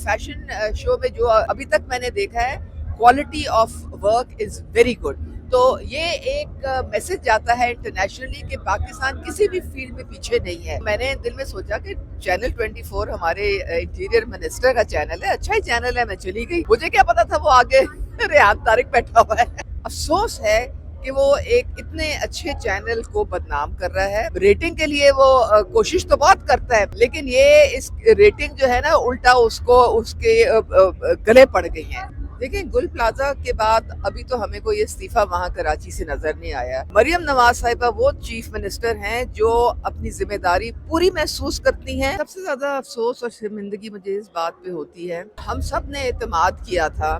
Fashion show में जो अभी तक मैंने देखा है, quality of work is very good. तो ये एक मैसेज जाता है इंटरनेशनली कि पाकिस्तान किसी भी फील्ड में पीछे नहीं है। मैंने दिल में सोचा कि चैनल 24 हमारे इंटीरियर मिनिस्टर का चैनल है, अच्छा ही चैनल है, मैं चली गई। मुझे क्या पता था वो आगे रेहान तारिक बैठा हुआ है। अफसोस है कि वो एक इतने अच्छे चैनल को बदनाम कर रहा है। रेटिंग के लिए वो कोशिश तो बहुत करता है, लेकिन ये इस रेटिंग जो है ना उल्टा उसको उसके गले पड़ गई है। देखिए, गुल प्लाजा के बाद अभी तो हमें कोई इस्तीफा वहाँ कराची से नजर नहीं आया। मरियम नवाज साहिबा वो चीफ मिनिस्टर हैं जो अपनी जिम्मेदारी पूरी महसूस करती हैं। सबसे ज्यादा अफसोस और शर्मिंदगी मुझे इस बात पे होती है, हम सब ने एतमाद किया था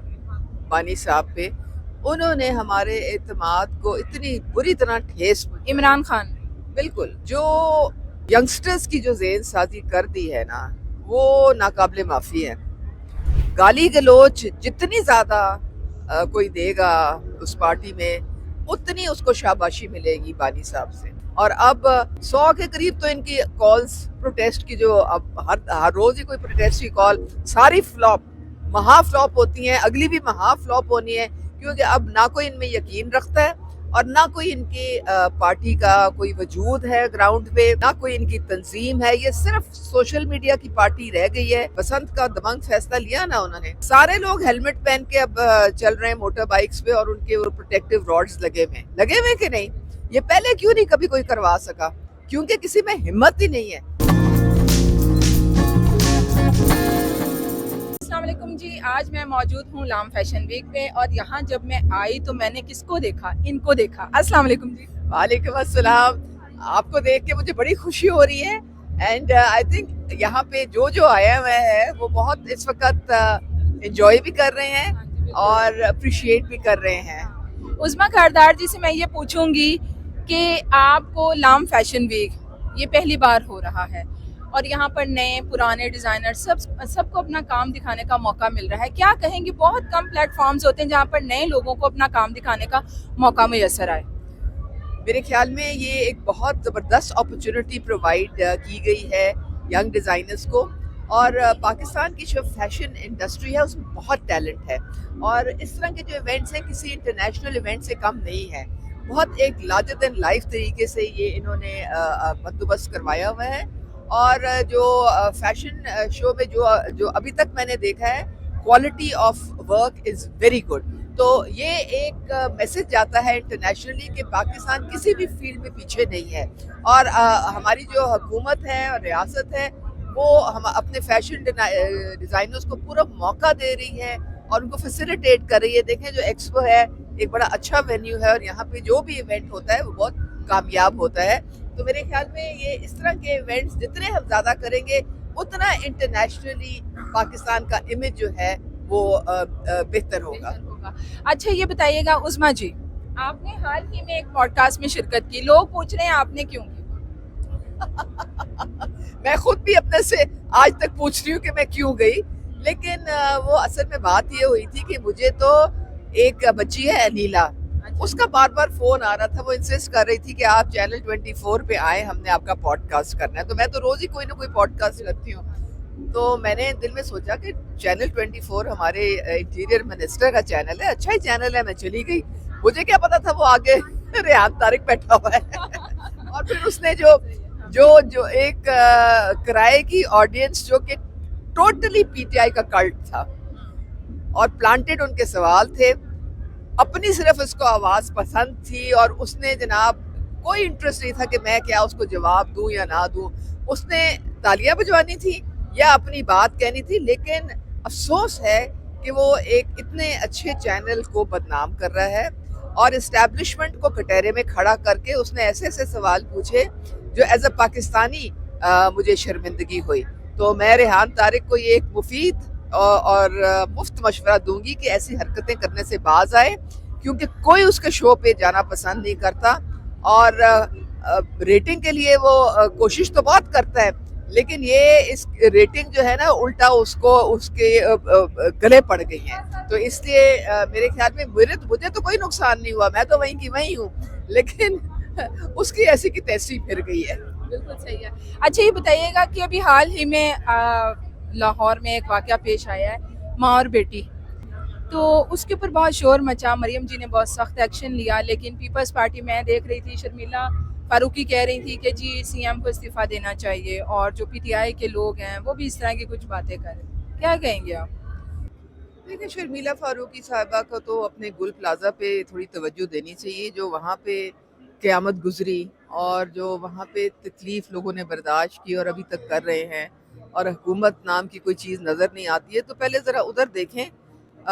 बानी साहब पे, उन्होंने हमारे एतमाद को इतनी बुरी तरह ठेस। इमरान खान बिल्कुल, जो यंगस्टर्स की जो ज़ेन साजी कर दी है ना, वो नाकाबिले माफ़ी है। गाली गलोच जितनी ज़्यादा कोई देगा उस पार्टी में, उतनी उसको शाबाशी मिलेगी बानी साहब से। और अब 100 के करीब तो इनकी कॉल्स प्रोटेस्ट की, जो अब हर रोज़ ही कोई प्रोटेस्ट की कॉल, सारी फ्लॉप, महा फ्लॉप होती हैं। अगली भी महा फ्लॉप होनी है, क्योंकि अब ना कोई इनमें यकीन रखता है और ना कोई इनकी पार्टी का कोई वजूद है ग्राउंड पे, ना कोई इनकी तंजीम है। ये सिर्फ सोशल मीडिया की पार्टी रह गई है। बसंत का दबंग फैसला लिया ना उन्होंने, सारे लोग हेलमेट पहन के अब चल रहे हैं मोटर बाइक्स पे, और उनके वो प्रोटेक्टिव रॉड्स लगे हुए कि नहीं। ये पहले क्यों नहीं कभी कोई करवा सका? क्योंकि किसी में हिम्मत ही नहीं है। अस्सलामुअलैकुम जी, आज मैं मौजूद हूँ लाम फैशन वीक पे, और यहाँ जब मैं आई तो मैंने किसको देखा? इनको देखा। अस्सलामुअलैकुम जी। वालेकुम अस्सलाम। आपको देख के मुझे बड़ी खुशी हो रही है, एंड आई थिंक यहाँ पे जो आया हुआ है वो बहुत इस वक्त एंजॉय भी कर रहे हैं और अप्रिशिएट भी कर रहे हैं। उस्मा खारदार जी से मैं ये पूछूंगी कि आपको लाम फैशन वीक ये पहली बार हो रहा है और यहाँ पर नए पुराने डिज़ाइनर सबको अपना काम दिखाने का मौका मिल रहा है, क्या कहेंगे? बहुत कम प्लेटफॉर्म्स होते हैं जहाँ पर नए लोगों को अपना काम दिखाने का मौका मैसर आए। मेरे ख्याल में ये एक बहुत ज़बरदस्त अपॉर्चुनिटी प्रोवाइड की गई है यंग डिज़ाइनर्स को, और पाकिस्तान की जो फैशन इंडस्ट्री है उसमें बहुत टैलेंट है, और इस तरह के जो इवेंट्स हैं किसी इंटरनेशनल इवेंट से कम नहीं है। बहुत एक लार्जर देन लाइफ तरीके से ये इन्होंने बंदोबस्त करवाया हुआ है। और जो फैशन शो में जो अभी तक मैंने देखा है, quality of work is very good. तो ये एक मैसेज जाता है इंटरनेशनली कि पाकिस्तान किसी भी फील्ड में पीछे नहीं है, और हमारी जो हुकूमत है और रियासत है वो हम अपने फैशन डिज़ाइनर्स को पूरा मौका दे रही है और उनको फैसिलिटेट कर रही है। देखें, जो एक्सपो है एक बड़ा अच्छा वेन्यू है, और यहाँ पे जो भी इवेंट होता है वो बहुत कामयाब होता है। तो मेरे ख्याल में ये इस तरह के इवेंट्स जितने हम ज़्यादा करेंगे, उतना इंटरनेशनली पाकिस्तान का इमेज जो है वो बेहतर होगा। अच्छा, ये बताइएगा उस्मा जी, आपने हाल ही में एक पॉडकास्ट में शिरकत की, लोग पूछ रहे हैं आपने क्यों की? मैं खुद भी अपने से आज तक पूछ रही हूँ कि मैं क्यों गई, लेकिन वो असल में बात ये हुई थी कि मुझे तो एक बच्ची है नीला, उसका बार बार फोन आ रहा था, वो इंसिस्ट कर रही थी कि आप चैनल 24 पे आए, हमने आपका पॉडकास्ट करना है। तो मैं तो रोज ही कोई ना कोई पॉडकास्ट करती हूँ, तो मैंने दिल में सोचा कि चैनल 24 हमारे इंटीरियर मिनिस्टर का चैनल है, अच्छा ही चैनल है, मैं चली गई। मुझे क्या पता था वो आगे रेहान तारिक बैठा हुआ है। और फिर उसने जो एक किराए की ऑडियंस जो कि टोटली पीटीआई का कल्ट था और प्लांटेड उनके सवाल थे, अपनी सिर्फ उसको आवाज़ पसंद थी, और उसने जनाब कोई इंटरेस्ट नहीं था कि मैं क्या उसको जवाब दूं या ना दूं। उसने तालियां बजवानी थी या अपनी बात कहनी थी, लेकिन अफसोस है कि वो एक इतने अच्छे चैनल को बदनाम कर रहा है, और इस्टेब्लिशमेंट को कटहरे में खड़ा करके उसने ऐसे ऐसे सवाल पूछे जो एज अ पाकिस्तानी मुझे शर्मिंदगी हुई। तो मैं रेहान तारिक को ये एक मुफीद और मुफ्त मशवरा दूंगी कि ऐसी हरकतें करने से बाज आए, क्योंकि कोई उसके शो पे जाना पसंद नहीं करता, और रेटिंग के लिए वो कोशिश तो बहुत करता है, लेकिन ये इस रेटिंग जो है ना उल्टा उसको उसके गले पड़ गई है। तो इसलिए मेरे ख्याल में मुझे तो कोई नुकसान नहीं हुआ, मैं तो वहीं की वहीं हूँ, लेकिन उसकी ऐसी की तैसी फिर गई है। बिल्कुल सही है। अच्छा, ये बताइएगा कि अभी हाल ही में लाहौर में एक वाक़या पेश आया है, माँ और बेटी, तो उसके ऊपर बहुत शोर मचा। मरियम जी ने बहुत सख्त एक्शन लिया, लेकिन पीपल्स पार्टी मैं देख रही थी, शर्मिला फारूकी कह रही थी कि जी सीएम को इस्तीफ़ा देना चाहिए, और जो पीटीआई के लोग हैं वो भी इस तरह की कुछ बातें कर रहे हैं। क्या कहेंगे आप? देखिए, शर्मिला फारूकी साहिबा को तो अपने गुल प्लाजा पे थोड़ी तवज्जो देनी चाहिए। जो वहाँ पे क़यामत गुजरी और जो वहाँ पे तकलीफ़ लोगों ने बर्दाश्त की और अभी तक कर रहे हैं, और हुकूमत नाम की कोई चीज़ नज़र नहीं आती है, तो पहले ज़रा उधर देखें,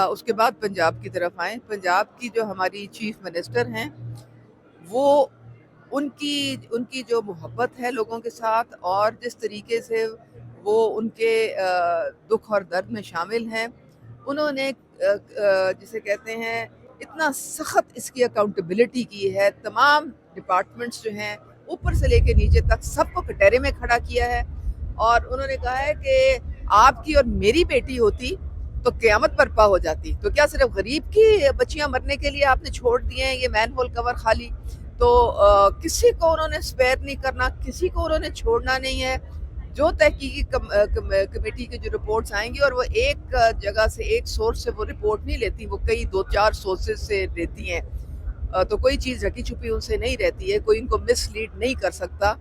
उसके बाद पंजाब की तरफ आएँ। पंजाब की जो हमारी चीफ मिनिस्टर हैं, वो उनकी उनकी जो मोहब्बत है लोगों के साथ, और जिस तरीके से वो उनके दुख और दर्द में शामिल हैं, उन्होंने जिसे कहते हैं इतना सख्त इसकी अकाउंटेबिलिटी की है। तमाम डिपार्टमेंट्स जो हैं ऊपर से लेके नीचे तक सबको कटहरे में खड़ा किया है, और उन्होंने कहा है कि आपकी और मेरी बेटी होती तो क़यामत बर्पा हो जाती। तो क्या सिर्फ गरीब की बच्चियां मरने के लिए आपने छोड़ दिए हैं ये मैन होल कवर खाली? तो किसी को उन्होंने स्पेयर नहीं करना, किसी को उन्होंने छोड़ना नहीं है। जो तहकीकी कमेटी की जो रिपोर्ट्स आएंगी, और वो एक जगह से, एक सोर्स से वो रिपोर्ट नहीं लेती, वो कई 2-4 सोर्सेज से लेती हैं, तो कोई चीज़ ढकी छुपी उनसे नहीं रहती है, कोई इनको मिसलीड नहीं कर सकता।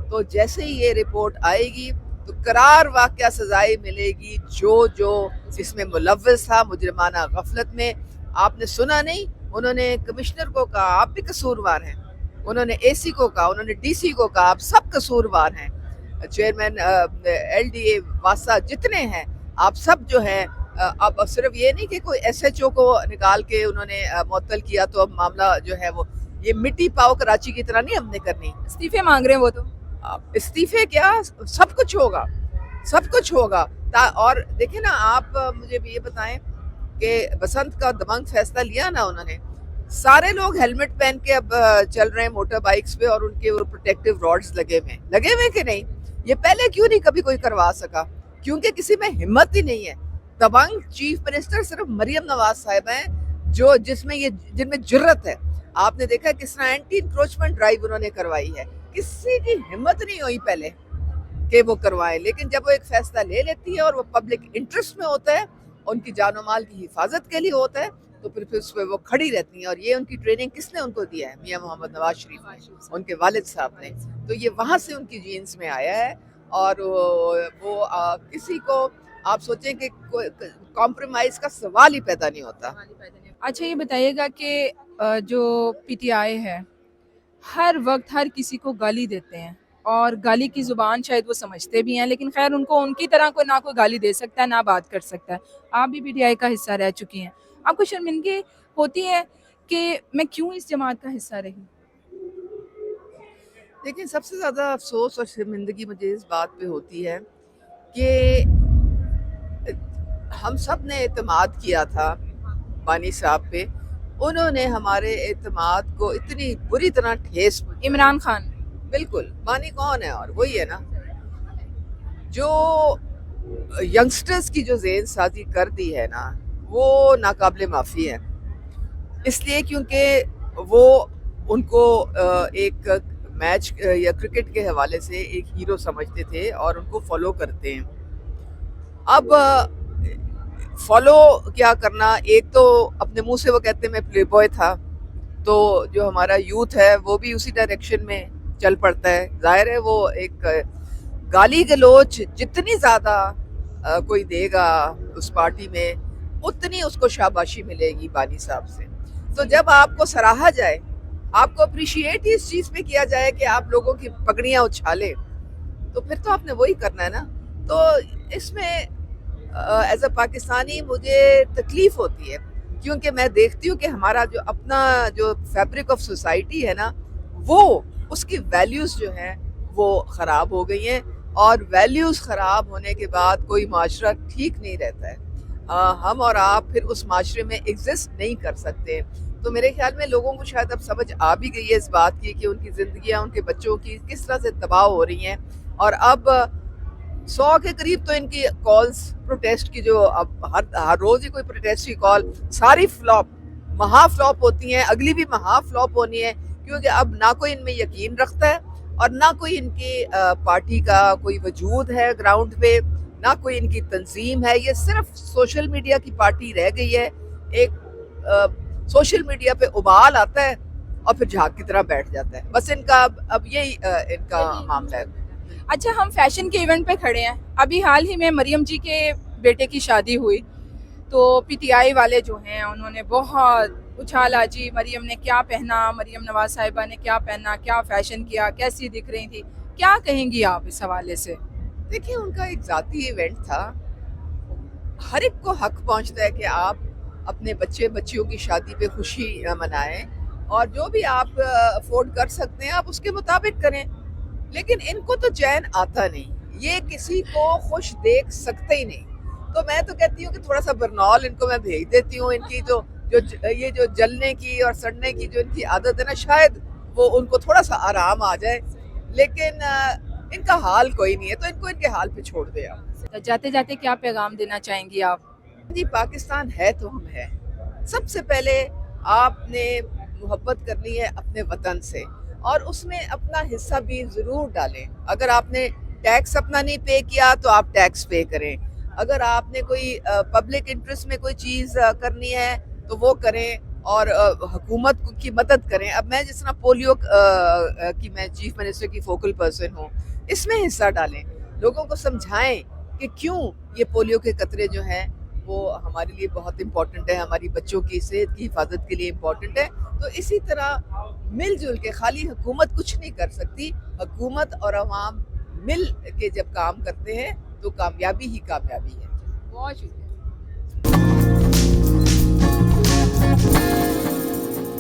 तो जैसे ही ये रिपोर्ट आएगी तो करार वाक़या सज़ाएं मिलेगी जो जो इसमें मुलव्वस था मुजरिमाना गफलत में। आपने सुना नहीं, उन्होंने कमिश्नर को कहा आप भी कसूरवार हैं, उन्होंने एसी को कहा, उन्होंने डीसी को कहा आप सब कसूरवार हैं, चेयरमैन एलडीए वासा जितने हैं आप सब जो हैं। अब सिर्फ ये नहीं कि कोई एसएचओ को निकाल के उन्होंने मुअत्तल किया तो अब मामला जो है वो ये मिट्टी पाओ कराची की तरह नहीं हमने करनी। इस्तीफे मांग रहे हैं वो तो। इस्तीफे क्या, सब कुछ होगा, सब कुछ होगा। और देखें ना, आप मुझे भी ये बताएं कि बसंत का दबंग फैसला लिया ना उन्होंने, सारे लोग हेलमेट पहन के अब चल रहे हैं मोटर बाइक्स पे, और उनके वो प्रोटेक्टिव रॉड्स लगे हुए कि नहीं? ये पहले क्यों नहीं कभी कोई करवा सका? क्योंकि किसी में हिम्मत ही नहीं है। दबंग चीफ मिनिस्टर सिर्फ मरियम नवाज साहिब हैं जो जिनमें जुर्रत है। आपने देखा किस तरह एंटी इंक्रोचमेंट ड्राइव उन्होंने करवाई है, किसी की हिम्मत नहीं हुई पहले कि वो करवाएं, लेकिन जब वो एक फैसला ले लेती है और वो पब्लिक इंटरेस्ट में होता है, उनकी जान और माल की हिफाजत के लिए होता है, तो फिर उस पर वो खड़ी रहती हैं। और ये उनकी ट्रेनिंग किसने उनको दिया है? मियां मोहम्मद नवाज शरीफ ने, उनके वालिद साहब ने। तो ये वहाँ से उनकी जीन्स में आया है, और वो किसी को आप सोचें कि कॉम्प्रोमाइज का सवाल ही पैदा नहीं होता। अच्छा ये बताइएगा कि जो पीटीआई है हर वक्त हर किसी को गाली देते हैं, और गाली की ज़ुबान शायद वो समझते भी हैं, लेकिन खैर उनको उनकी तरह कोई ना कोई गाली दे सकता है ना बात कर सकता है। आप भी पीटीआई का हिस्सा रह चुकी हैं, आपको शर्मिंदगी होती है कि मैं क्यों इस जमात का हिस्सा रही? लेकिन सबसे ज़्यादा अफसोस और शर्मिंदगी मुझे इस बात पे होती है कि हम सब ने एतमाद किया था बानी साहब पे, उन्होंने हमारे एतमाद को इतनी बुरी तरह ठेस पहुंचाई। इमरान खान बिल्कुल, बानी कौन है? और वही है ना जो यंगस्टर्स की जो जेन साजी कर दी है ना, वो नाकाबिले माफ़ी है। इसलिए क्योंकि वो उनको एक मैच या क्रिकेट के हवाले से एक हीरो समझते थे और उनको फॉलो करते हैं। अब फॉलो क्या करना, एक तो अपने मुंह से वो कहते हैं मैं प्ले बॉय था, तो जो हमारा यूथ है वो भी उसी डायरेक्शन में चल पड़ता है। जाहिर है वो एक गाली गलोच जितनी ज़्यादा कोई देगा उस पार्टी में, उतनी उसको शाबाशी मिलेगी बानी साहब से। तो जब आपको सराहा जाए, आपको अप्रिशिएट ही इस चीज़ पे किया जाए कि आप लोगों की पगड़ियाँ उछाले, तो फिर तो आपने वही करना है ना। तो इसमें एज अ पाकिस्तानी मुझे तकलीफ़ होती है, क्योंकि मैं देखती हूँ कि हमारा जो अपना जो फैब्रिक ऑफ सोसाइटी है ना, वो उसकी वैल्यूज़ जो हैं वो ख़राब हो गई हैं, और वैल्यूज़ ख़राब होने के बाद कोई माशरा ठीक नहीं रहता है। हम और आप फिर उस माशरे में एग्जिस्ट नहीं कर सकते। तो मेरे ख्याल में लोगों को शायद अब समझ आ भी गई है इस बात की कि उनकी ज़िंदगियाँ, उनके बच्चों की किस तरह से तबाह हो रही हैं। और अब 100 के करीब तो इनकी कॉल्स प्रोटेस्ट की, जो अब हर रोज़ ही कोई प्रोटेस्ट की कॉल, सारी फ्लॉप, महा फ्लॉप होती हैं, अगली भी महा फ्लॉप होनी है, क्योंकि अब ना कोई इनमें यकीन रखता है और ना कोई इनकी पार्टी का कोई वजूद है ग्राउंड पे, نہ کوئی ان کی تنظیم ہے. یہ صرف سوشل میڈیا کی پارٹی رہ گئی ہے. ایک سوشل میڈیا پہ ابال آتا ہے اور پھر جھاگ کی طرح بیٹھ جاتا ہے. بس ان کا اب یہی ان کا معاملہ ہے. اچھا ہم فیشن کے ایونٹ پہ کھڑے ہیں. ابھی حال ہی میں مریم جی کے بیٹے کی شادی ہوئی تو پی ٹی آئی والے جو ہیں انہوں نے بہت اچھالا جی مریم نے کیا پہنا, مریم نواز صاحبہ نے کیا پہنا, کیا فیشن کیا, کیسی دکھ رہی تھی. کیا کہیں گی آپ اس حوالے سے؟ دیکھیں ان کا ایک ذاتی ایونٹ تھا. ہر ایک کو حق پہنچتا ہے کہ آپ اپنے بچیوں کی شادی پہ خوشی منائیں اور جو بھی آپ افورڈ کر سکتے ہیں آپ اس کے مطابق کریں. لیکن ان کو تو چین آتا نہیں, یہ کسی کو خوش دیکھ سکتے ہی نہیں. تو میں تو کہتی ہوں کہ تھوڑا سا برنول ان کو میں بھیج دیتی ہوں. ان کی یہ جو جلنے کی اور سڑنے کی جو ان کی عادت ہے نا, شاید وہ ان کو تھوڑا سا آرام آ جائے. لیکن ان کا حال کوئی نہیں ہے تو ان کو ان کے حال پہ چھوڑ دے آپ. جاتے جاتے کیا پیغام دینا چاہیں گی آپ؟ جی پاکستان ہے تو ہم ہے. سب سے پہلے آپ نے محبت کرنی ہے اپنے وطن سے اور اس میں اپنا حصہ بھی ضرور ڈالیں. اگر آپ نے ٹیکس اپنا نہیں پے کیا تو آپ ٹیکس پے کریں. اگر آپ نے کوئی پبلک انٹرسٹ میں کوئی چیز کرنی ہے تو وہ کریں اور حکومت کی مدد کریں. اب میں جس طرح پولیو کی میں چیف منسٹر کی فوکل پرسن ہوں, اس میں حصہ ڈالیں. لوگوں کو سمجھائیں کہ کیوں یہ پولیو کے قطرے جو ہیں وہ ہمارے لیے بہت امپورٹنٹ ہے, ہماری بچوں کی صحت کی حفاظت کے لیے امپورٹنٹ ہے. تو اسی طرح مل جل کے, خالی حکومت کچھ نہیں کر سکتی, حکومت اور عوام مل کے جب کام کرتے ہیں تو کامیابی ہی کامیابی ہے. بہت شکریہ.